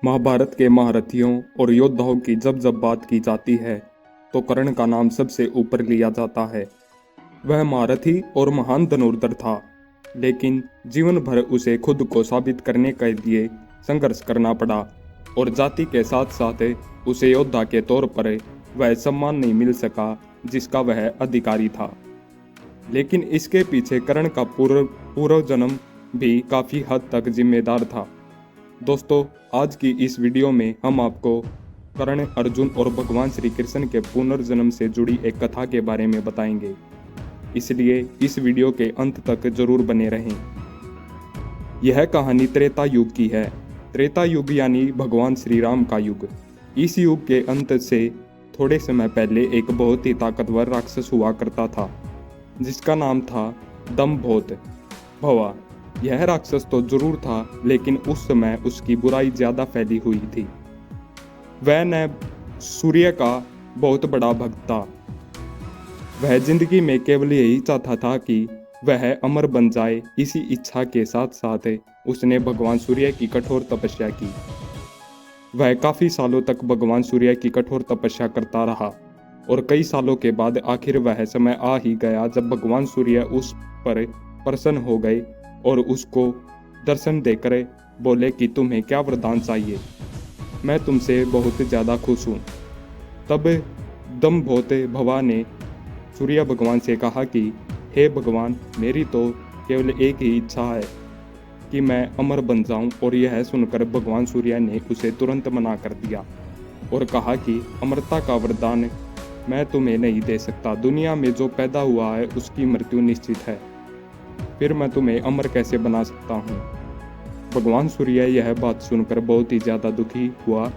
महाभारत के महारथियों और योद्धाओं की जब जब बात की जाती है तो कर्ण का नाम सबसे ऊपर लिया जाता है। वह महारथी और महान धनुर्धर था, लेकिन जीवन भर उसे खुद को साबित करने के लिए संघर्ष करना पड़ा और जाति के साथ साथ उसे योद्धा के तौर पर वह सम्मान नहीं मिल सका जिसका वह अधिकारी था। लेकिन इसके पीछे कर्ण का पूर्व पूर्व जन्म भी काफ़ी हद तक जिम्मेदार था। दोस्तों, आज की इस वीडियो में हम आपको कर्ण, अर्जुन और भगवान श्री कृष्ण के पुनर्जन्म से जुड़ी एक कथा के बारे में बताएंगे, इसलिए इस वीडियो के अंत तक जरूर बने रहें। यह कहानी त्रेता युग की है। त्रेता युग यानी भगवान श्री राम का युग। इस युग के अंत से थोड़े समय पहले एक बहुत ही ताकतवर राक्षस हुआ करता था, जिसका नाम था दंभोत भवा। यह राक्षस तो जरूर था, लेकिन उस समय उसकी बुराई ज्यादा फैली हुई थी। वह न सूर्य का बहुत बड़ा भक्त था। वह जिंदगी में केवल यही चाहता था कि वह अमर बन जाए। इसी इच्छा के साथ साथ उसने भगवान सूर्य की कठोर तपस्या की। वह काफी सालों तक भगवान सूर्य की कठोर तपस्या करता रहा और कई सालों के बाद आखिर वह समय आ ही गया जब भगवान सूर्य उस पर प्रसन्न हो गए और उसको दर्शन देकर बोले कि तुम्हें क्या वरदान चाहिए, मैं तुमसे बहुत ज़्यादा खुश हूँ। तब दंभोत भवा ने सूर्य भगवान से कहा कि हे भगवान, मेरी तो केवल एक ही इच्छा है कि मैं अमर बन जाऊं। और यह सुनकर भगवान सूर्य ने उसे तुरंत मना कर दिया और कहा कि अमरता का वरदान मैं तुम्हें नहीं दे सकता। दुनिया में जो पैदा हुआ है उसकी मृत्यु निश्चित है, फिर मैं तुम्हें अमर कैसे बना सकता हूँ। भगवान सूर्य यह बात सुनकर बहुत ही ज़्यादा दुखी हुआ,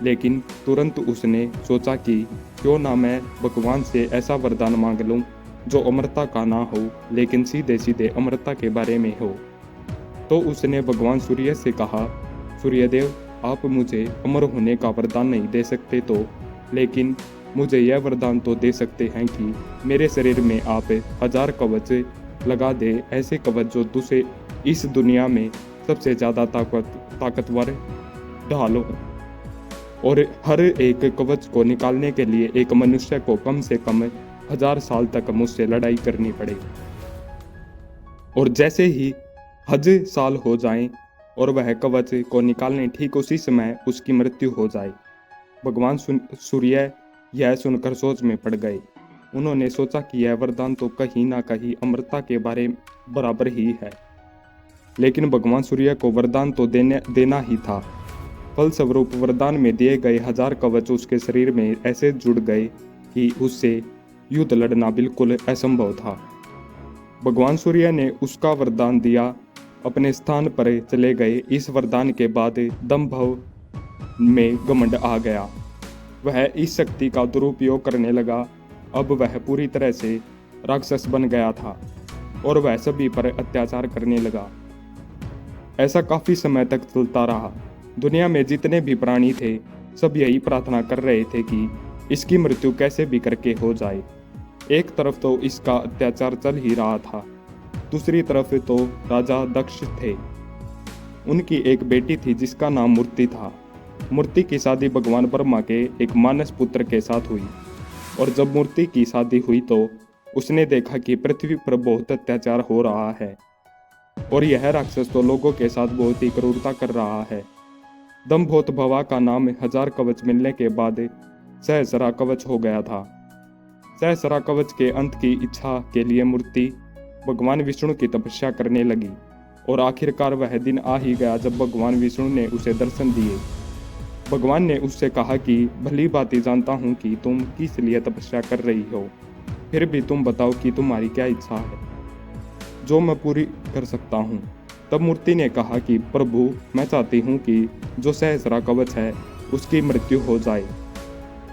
लेकिन तुरंत उसने सोचा कि क्यों ना मैं भगवान से ऐसा वरदान मांग लूँ जो अमरता का ना हो, लेकिन सीधे सीधे अमरता के बारे में हो। तो उसने भगवान सूर्य से कहा, सूर्यदेव, आप मुझे अमर होने का वरदान नहीं दे सकते तो, लेकिन मुझे यह वरदान तो दे सकते हैं कि मेरे शरीर में आप 1000 कवच लगा दे, ऐसे कवच जो दूसरे इस दुनिया में सबसे ज़्यादा ताकतवर ढाल हो। और हर एक कवच को निकालने के लिए एक मनुष्य को कम से कम 1000 साल तक मुझसे लड़ाई करनी पड़े। और जैसे ही 1000 साल हो जाएं और वह कवच को निकालने ठीक उसी समय उसकी मृत्यु हो जाए। भगवान सूर्य यह सुनकर सोच में पड़ गए। उन्होंने सोचा कि यह वरदान तो कहीं ना कहीं अमरता के बारे बराबर ही है, लेकिन भगवान सूर्य को वरदान तो देना ही था। फलस्वरूप वरदान में दिए गए 1000 कवच उसके शरीर में ऐसे जुड़ गए कि उससे युद्ध लड़ना बिल्कुल असंभव था। भगवान सूर्य ने उसका वरदान दिया, अपने स्थान पर चले गए। इस वरदान के बाद दंभव में घमंड आ गया। वह इस शक्ति का दुरुपयोग करने लगा। अब वह पूरी तरह से राक्षस बन गया था और वह सभी पर अत्याचार करने लगा। ऐसा काफी समय तक चलता रहा। दुनिया में जितने भी प्राणी थे सब यही प्रार्थना कर रहे थे कि इसकी मृत्यु कैसे भी करके हो जाए। एक तरफ तो इसका अत्याचार चल ही रहा था, दूसरी तरफ तो राजा दक्ष थे। उनकी एक बेटी थी जिसका नाम मूर्ति था। मूर्ति की शादी भगवान ब्रह्मा के एक मानस पुत्र के साथ हुई। और जब मूर्ति की शादी हुई तो उसने देखा कि पृथ्वी पर बहुत अत्याचार हो रहा है और यह राक्षस तो लोगों के साथ बहुत ही क्रूरता कर रहा है। दंभोत भवा का नाम 1000 कवच मिलने के बाद सहस्रा कवच हो गया था। सहस्रा कवच के अंत की इच्छा के लिए मूर्ति भगवान विष्णु की तपस्या करने लगी और आखिरकार वह दिन आ ही गया जब भगवान विष्णु ने उसे दर्शन दिए। भगवान ने उससे कहा कि भली भांति जानता हूँ कि तुम किस लिए तपस्या कर रही हो, फिर भी तुम बताओ कि तुम्हारी क्या इच्छा है जो मैं पूरी कर सकता हूँ। तब मूर्ति ने कहा कि प्रभु, मैं चाहती हूँ कि जो सहस्रा कवच है उसकी मृत्यु हो जाए।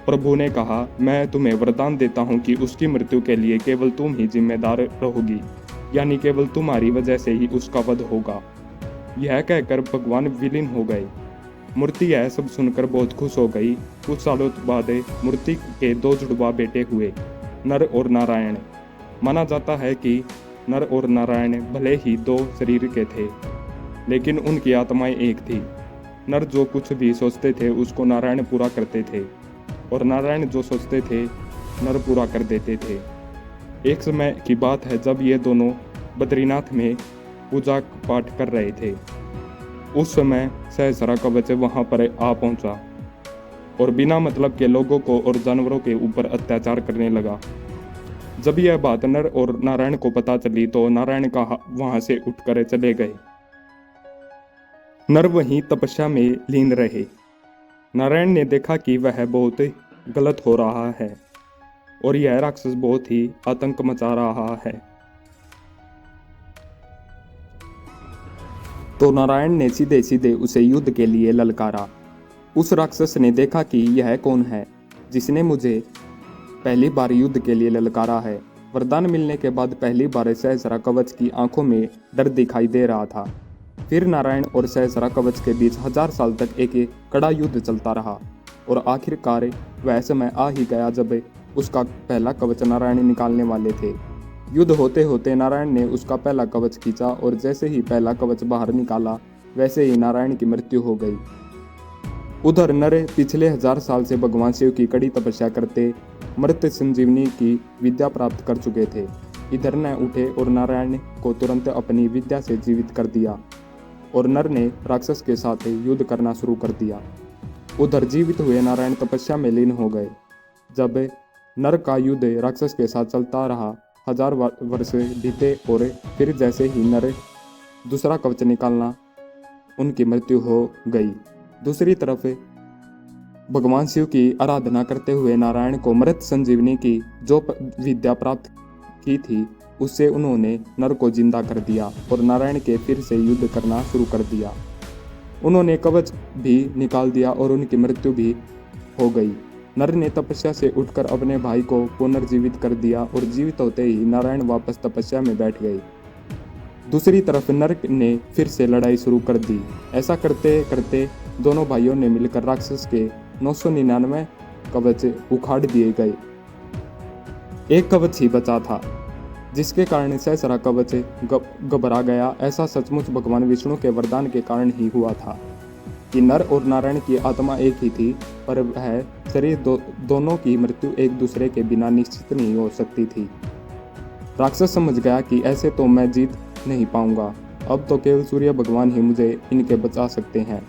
प्रभु ने कहा, मैं तुम्हें वरदान देता हूँ कि उसकी मृत्यु के लिए केवल तुम ही जिम्मेदार रहोगी, यानी केवल तुम्हारी वजह से ही उसका वध होगा। यह कहकर भगवान विलीन हो गए। मूर्ति यह सब सुनकर बहुत खुश हो गई। कुछ सालों बाद मूर्ति के 2 जुड़वा बेटे हुए, नर और नारायण। माना जाता है कि नर और नारायण भले ही 2 शरीर के थे, लेकिन उनकी आत्माएं एक थी। नर जो कुछ भी सोचते थे उसको नारायण पूरा करते थे, और नारायण जो सोचते थे नर पूरा कर देते थे। एक समय की बात है जब ये दोनों बद्रीनाथ में पूजा पाठ कर रहे थे। उस समय सहस्रा कवच वहां पर आ पहुंचा और बिना मतलब के लोगों को और जानवरों के ऊपर अत्याचार करने लगा। जब यह बात नर और नारायण को पता चली तो नारायण का वहां से उठकर चले गए। नर वहीं तपस्या में लीन रहे। नारायण ने देखा कि वह बहुत गलत हो रहा है और यह राक्षस बहुत ही आतंक मचा रहा है। तो नारायण ने सीधे सीधे उसे युद्ध के लिए ललकारा। उस राक्षस ने देखा कि यह कौन है जिसने मुझे पहली बार युद्ध के लिए ललकारा है। वरदान मिलने के बाद पहली बार सहस्रा कवच की आंखों में डर दिखाई दे रहा था। फिर नारायण और सहस्रा कवच के बीच 1000 साल तक एक कड़ा युद्ध चलता रहा और आखिरकार वह समय आ ही गया जब उसका पहला कवच नारायण निकालने वाले थे। युद्ध होते होते नारायण ने उसका पहला कवच खींचा और जैसे ही पहला कवच बाहर निकाला वैसे ही नारायण की मृत्यु हो गई। उधर नर पिछले 1000 साल से भगवान शिव की कड़ी तपस्या करते मृत संजीवनी की विद्या प्राप्त कर चुके थे। इधर न उठे और नारायण को तुरंत अपनी विद्या से जीवित कर दिया और नर ने राक्षस के साथ युद्ध करना शुरू कर दिया। उधर जीवित हुए नारायण तपस्या में लीन हो गए। जब नर का युद्ध राक्षस के साथ चलता रहा 1000 वर्ष बीते और फिर जैसे ही नर दूसरा कवच निकालना उनकी मृत्यु हो गई। दूसरी तरफ भगवान शिव की आराधना करते हुए नारायण को मृत संजीवनी की जो विद्या प्राप्त की थी उससे उन्होंने नर को जिंदा कर दिया और नारायण के फिर से युद्ध करना शुरू कर दिया। उन्होंने कवच भी निकाल दिया और उनकी मृत्यु भी हो गई। नर ने तपस्या से उठकर अपने भाई को पुनर्जीवित कर दिया और जीवित होते ही नारायण वापस तपस्या में बैठ गए। दूसरी तरफ नर ने फिर से लड़ाई शुरू कर दी। ऐसा करते करते दोनों भाइयों ने मिलकर राक्षस के 999 कवच उखाड़ दिए गए। एक कवच ही बचा था जिसके कारण सहस्रा कवच घबरा गया। ऐसा सचमुच भगवान विष्णु के वरदान के कारण ही हुआ था कि नर और नारायण की आत्मा एक ही थी, पर वह शरीर दोनों की मृत्यु एक दूसरे के बिना निश्चित नहीं हो सकती थी। राक्षस समझ गया कि ऐसे तो मैं जीत नहीं पाऊंगा, अब तो केवल सूर्य भगवान ही मुझे इनके बचा सकते हैं,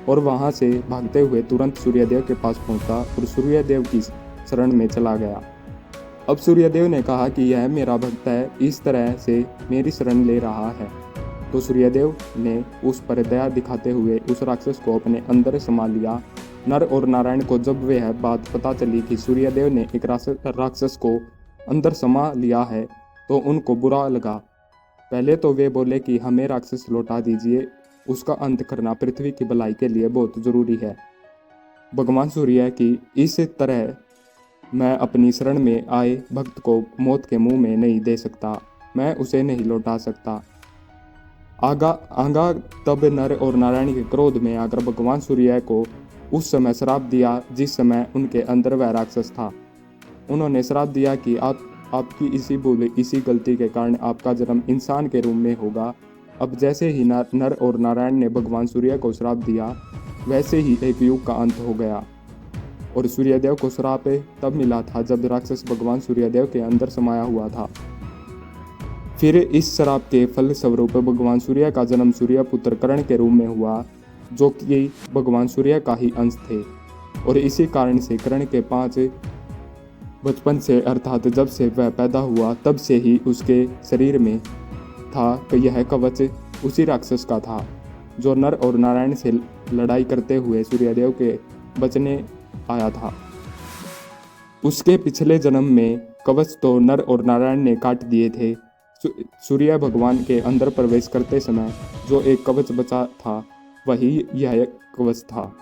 और वहां से भागते हुए तुरंत सूर्यदेव के पास पहुंचा और सूर्यदेव की शरण में चला गया। अब सूर्यदेव ने कहा कि यह मेरा भक्त है, इस तरह से मेरी शरण ले रहा है। तो सूर्यदेव ने उस पर दया दिखाते हुए उस राक्षस को अपने अंदर समा लिया। नर और नारायण को जब वह बात पता चली कि सूर्यदेव ने एक राक्षस को अंदर समा लिया है तो उनको बुरा लगा। पहले तो वे बोले कि हमें राक्षस लौटा दीजिए, उसका अंत करना पृथ्वी की भलाई के लिए बहुत जरूरी है। भगवान सूर्य की इस तरह मैं अपनी शरण में आए भक्त को मौत के मुंह में नहीं दे सकता, मैं उसे नहीं लौटा सकता। आगा तब नर और नारायण के क्रोध में आकर भगवान सूर्य को उस समय श्राप दिया जिस समय उनके अंदर वह राक्षस था। उन्होंने श्राप दिया कि आपकी इसी भूल, इसी गलती के कारण आपका जन्म इंसान के रूप में होगा। अब जैसे ही नर और नारायण ने भगवान सूर्य को श्राप दिया वैसे ही एक युग का अंत हो गया। और सूर्यदेव को श्राप तब मिला था जब राक्षस भगवान सूर्यदेव के अंदर समाया हुआ था। फिर इस श्राप के फल स्वरूप भगवान सूर्य का जन्म सूर्य पुत्र कर्ण के रूप में हुआ, जो कि भगवान सूर्य का ही अंश थे। और इसी कारण से कर्ण के 5 बचपन से अर्थात जब से वह पैदा हुआ तब से ही उसके शरीर में था कि यह कवच उसी राक्षस का था जो नर और नारायण से लड़ाई करते हुए सूर्यदेव के बचने आया था। उसके पिछले जन्म में कवच तो नर और नारायण ने काट दिए थे। सूर्य भगवान के अंदर प्रवेश करते समय जो एक कवच बचा था वही यह कवच था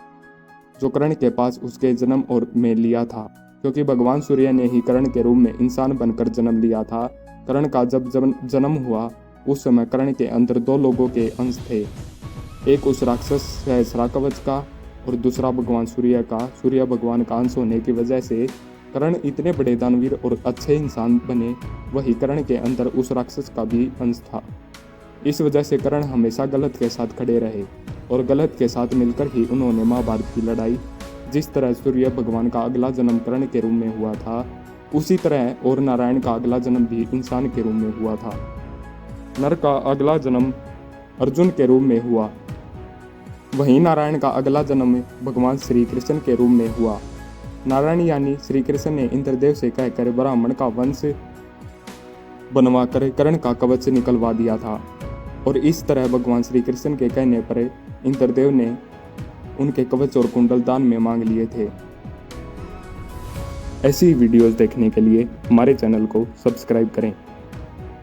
जो कर्ण के पास उसके जन्म और में लिया था, क्योंकि भगवान सूर्य ने ही कर्ण के रूप में इंसान बनकर जन्म लिया था। कर्ण का जब जन्म हुआ उस समय कर्ण के अंदर 2 लोगों के अंश थे, एक उस राक्षस सहस्रा कवच का और दूसरा भगवान सूर्य का। सूर्य भगवान का अंश होने की वजह से कर्ण इतने बड़े दानवीर और अच्छे इंसान बने, वही कर्ण के अंदर उस राक्षस का भी अंश था। इस वजह से कर्ण हमेशा गलत के साथ खड़े रहे और गलत के साथ मिलकर ही उन्होंने महाभारत की लड़ाई, जिस तरह सूर्य भगवान का अगला जन्म कर्ण के रूप में हुआ था, उसी तरह और नारायण का अगला जन्म भी इंसान के रूप में हुआ था। नर का अगला जन्म अर्जुन के रूप में हुआ, वहीं नारायण का अगला जन्म भगवान श्री कृष्ण के रूप में हुआ। नारायण यानी श्री कृष्ण ने इंद्रदेव से कहकर ब्राह्मण का वंश बनवाकर कर्ण का कवच निकलवा दिया था और इस तरह भगवान श्री कृष्ण के कहने पर इंद्रदेव ने उनके कवच और कुंडल दान में मांग लिए थे। ऐसी वीडियोस देखने के लिए हमारे चैनल को सब्सक्राइब करें।